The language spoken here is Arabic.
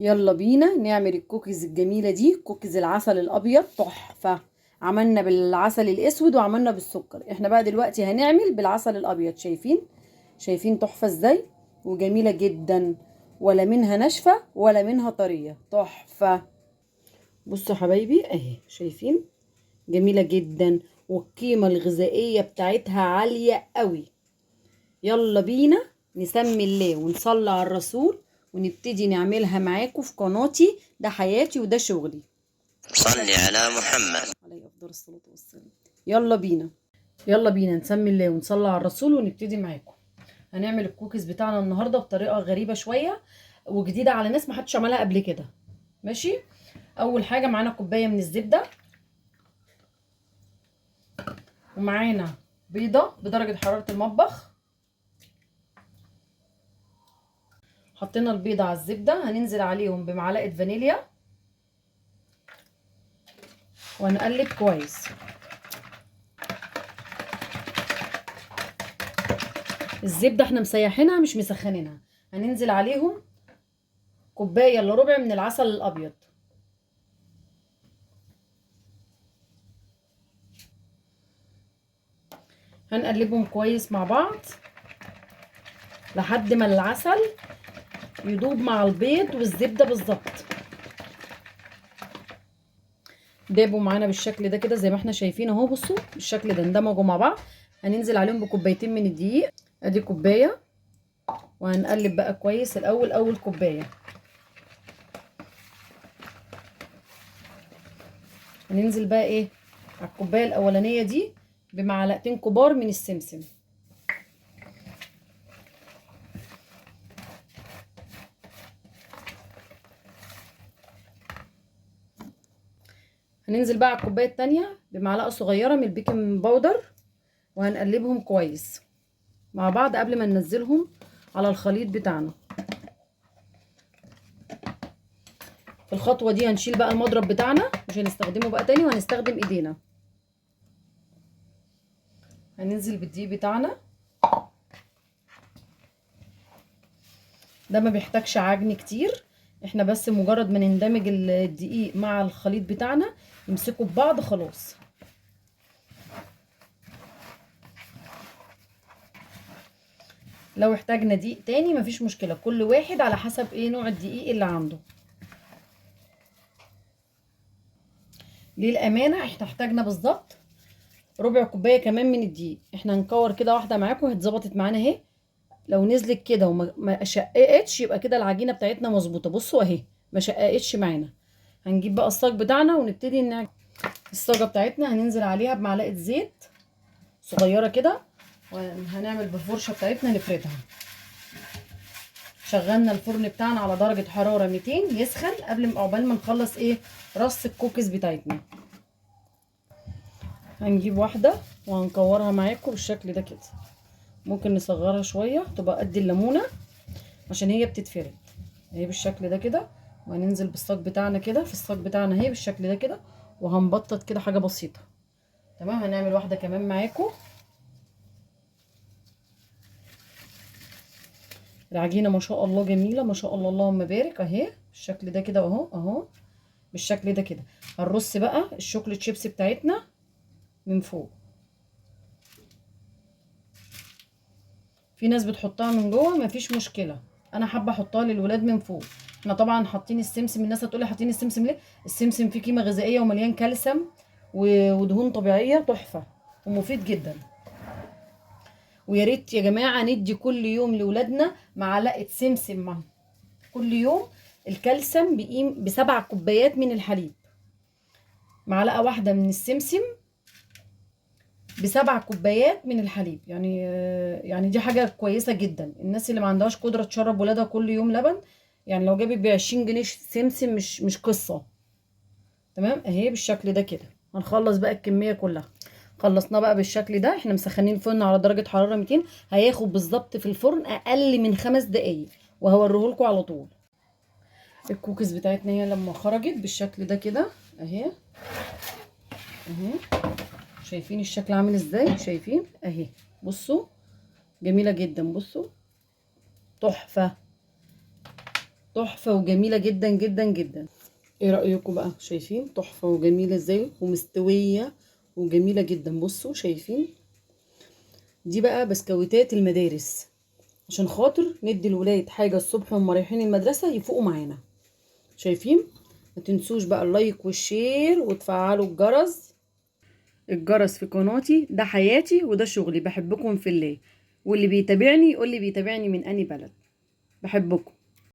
يلا بينا نعمل الكوكيز الجميلة دي، كوكيز العسل الأبيض تحفة. عملنا بالعسل الأسود وعملنا بالسكر، احنا بقى دلوقتي هنعمل بالعسل الأبيض. شايفين تحفة ازاي وجميلة جدا، ولا منها ناشفة ولا منها طرية، تحفة. بصوا حبايبي اهي، شايفين جميلة جدا، والقيمة الغذائية بتاعتها عالية قوي. يلا بينا نسمي الله ونصلي على الرسول ونبتدي نعملها معاكم في قناتي. ده حياتي وده شغلي. صلي على محمد. عليه افضل الصلاة والسلام. يلا بينا نسمي الله ونصلي على الرسول ونبتدي معاكم. هنعمل الكوكيز بتاعنا النهارده بطريقه غريبه شويه وجديده على ناس ما حدش عملها قبل كده. ماشي. اول حاجه معانا كوبايه من الزبده، ومعانا بيضه بدرجه حراره المطبخ. حطينا البيضه على الزبده، هننزل عليهم بمعلقه فانيليا وهنقلب كويس. الزبده احنا مسيحينها مش مسخنينها. هننزل عليهم كوبايه الا ربع من العسل الابيض. هنقلبهم كويس مع بعض لحد ما العسل يدوب مع البيض والزبده بالظبط. دابوا معانا بالشكل ده كده زي ما احنا شايفين اهو. بصوا بالشكل ده اندمجوا مع بعض. هننزل عليهم بكوبايتين من الدقيق، ادي كوبايه، وهنقلب بقى كويس الاول اول كوبايه. هننزل بقى ايه على الكوبايه الاولانيه دي بمعلقتين كبار من السمسم. هننزل بقى على الكوبايه التانية بمعلقه صغيره من البيكنج باودر، وهنقلبهم كويس مع بعض قبل ما ننزلهم على الخليط بتاعنا. في الخطوه دي هنشيل بقى المضرب بتاعنا، مش هنستخدمه بقى تاني وهنستخدم ايدينا. هننزل بالدقيق بتاعنا، ده ما بيحتاجش عجن كتير، احنا بس مجرد ما نندمج الدقيق مع الخليط بتاعنا يمسكوا ببعض خلاص. لو احتاجنا دقيق تاني مفيش مشكلة، كل واحد على حسب ايه نوع الدقيق اللي عنده. للأمانة احنا احتاجنا بالظبط ربع كوباية كمان من الدقيق. احنا هنكور كده واحدة معاكم اتظبطت معانا اهي. لو نزلت كده وما شققتش يبقى كده العجينة بتاعتنا مظبوطة. بصوا اهي ما شققتش معانا. هنجيب بقى الصاج بتاعنا ونبتدي نعجن الصاجة بتاعتنا. هننزل عليها بمعلقة زيت صغيرة كده، وهنعمل بالفرشة بتاعتنا نفردها. شغلنا الفرن بتاعنا على درجة حرارة 200 يسخن قبل ما عقبال ما نخلص ايه رص الكوكيز بتاعتنا. هنجيب واحدة وهنكورها معاكم بالشكل ده كده. ممكن نصغرها شوية تبقى قد الليمونة عشان هي بتتفرد اهي بالشكل ده كده. وهننزل بالصاج بتاعنا كده في الصاج بتاعنا اهي بالشكل ده كده، وهنبطط كده حاجة بسيطة. تمام. هنعمل واحدة كمان معاكم. العجينة ما شاء الله جميلة ما شاء الله اللهم بارك اهي بالشكل ده كده اهو اهو بالشكل ده كده. هنرص بقى الشوكليت شيبس بتاعتنا من فوق. في ناس بتحطها من جوه مفيش مشكلة، انا حابة احطها للولاد من فوق. احنا طبعا حاطين السمسم. الناس هتقولي حاطين السمسم ليه؟ السمسم فيه قيمة غذائية ومليان كالسيوم ودهون طبيعية تحفة ومفيد جدا. ويا ريت يا جماعة ندي كل يوم لولادنا معلقة سمسم كل يوم. الكالسيوم بيقيم ب7 كوبايات من الحليب. معلقة واحدة من السمسم ب7 كوبايات من الحليب. يعني دي حاجة كويسة جدا. الناس اللي ما عندهاش قدرة تشرب ولادها كل يوم لبن، يعني لو جابت ب20 جنيه سمسم مش قصة. تمام اهي بالشكل ده كده. هنخلص بقى الكمية كلها. خلصناه بقى بالشكل ده. احنا مسخنين الفرن على درجة حرارة 200. هياخد بالظبط في الفرن اقل من 5 دقايق وهوريهولكوا على طول. الكوكيز بتاعتنا هي لما خرجت بالشكل ده كده اهي اهي. شايفين الشكل عامل ازاي؟ شايفين اهي. بصوا جميلة جدا. بصوا تحفة تحفة وجميلة جدا جدا جدا. ايه رأيكم بقى؟ شايفين تحفة وجميلة ازاي ومستوية وجميلة جدا. بصوا شايفين، دي بقى بسكويتات المدارس، عشان خاطر ندي الولاد حاجة الصبح وهم رايحين المدرسة يفوقوا معانا. شايفين؟ ما تنسوش بقى اللايك والشير وتفعلوا الجرس. الجرس في قناتي ده حياتي وده شغلي. بحبكم في الله، واللي بيتابعني يقول لي بيتابعني من أي بلد. بحبكم.